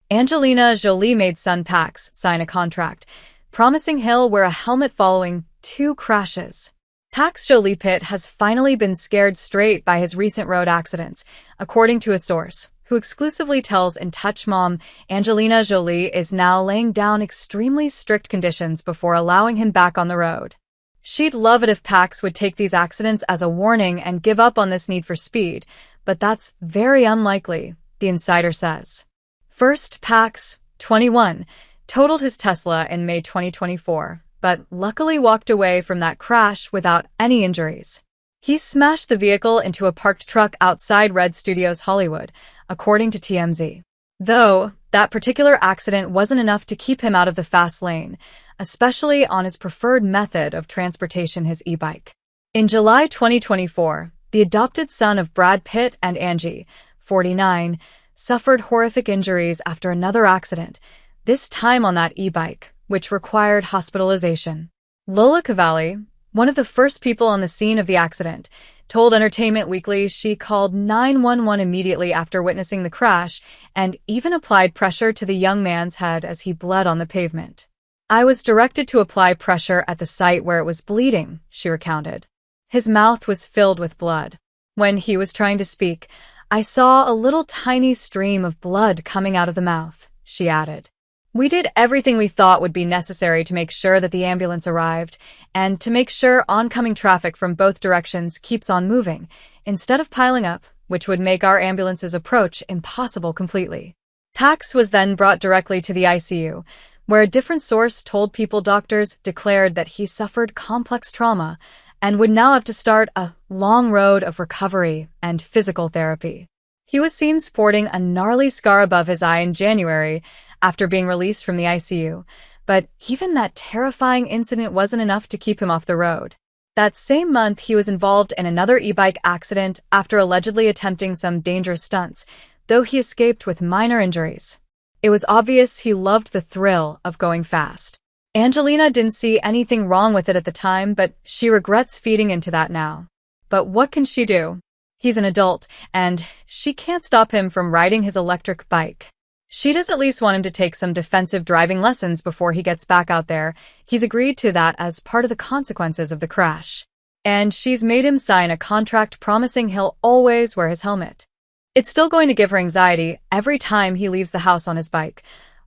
Angelina Jolie made son Pax sign a contract, promising he'll wear a helmet following 2 crashes. Pax Jolie-Pitt has finally been scared straight by his recent road accidents, according to a source, who exclusively tells In Touch Mom Angelina Jolie is now laying down extremely strict conditions before allowing him back on the road. She'd love it if Pax would take these accidents as a warning and give up on this need for speed, but that's very unlikely, the insider says. First, Pax, 21, totaled his Tesla in May 2024, but luckily walked away from that crash without any injuries. He smashed the vehicle into a parked truck outside Red Studios Hollywood, according to TMZ. Though, that particular accident wasn't enough to keep him out of the fast lane, especially on his preferred method of transportation, his e-bike. In July 2024, the adopted son of Brad Pitt and Angie, 49, suffered horrific injuries after another accident, this time on that e-bike, which required hospitalization. Lola Cavalli, one of the first people on the scene of the accident, told Entertainment Weekly she called 911 immediately after witnessing the crash and even applied pressure to the young man's head as he bled on the pavement. "I was directed to apply pressure at the site where it was bleeding," she recounted. His mouth was filled with blood. "When he was trying to speak, I saw a little tiny stream of blood coming out of the mouth," she added. "We did everything we thought would be necessary to make sure that the ambulance arrived and to make sure oncoming traffic from both directions keeps on moving, instead of piling up, which would make our ambulance's approach impossible completely." Pax was then brought directly to the ICU, where a different source told People doctors declared that he suffered complex trauma and would now have to start a long road of recovery and physical therapy. He was seen sporting a gnarly scar above his eye in January after being released from the ICU, but even that terrifying incident wasn't enough to keep him off the road. That same month, he was involved in another e-bike accident after allegedly attempting some dangerous stunts, though he escaped with minor injuries. It was obvious he loved the thrill of going fast. Angelina didn't see anything wrong with it at the time, but she regrets feeding into that now. But what can she do? He's an adult, and she can't stop him from riding his electric bike. She does at least want him to take some defensive driving lessons before he gets back out there. He's agreed to that as part of the consequences of the crash. And she's made him sign a contract promising he'll always wear his helmet. It's still going to give her anxiety every time he leaves the house on his bike.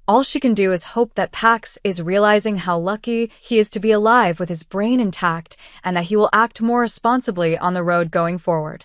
All she can do is hope that Pax is realizing how lucky he is to be alive with his brain intact and that he will act more responsibly on the road going forward.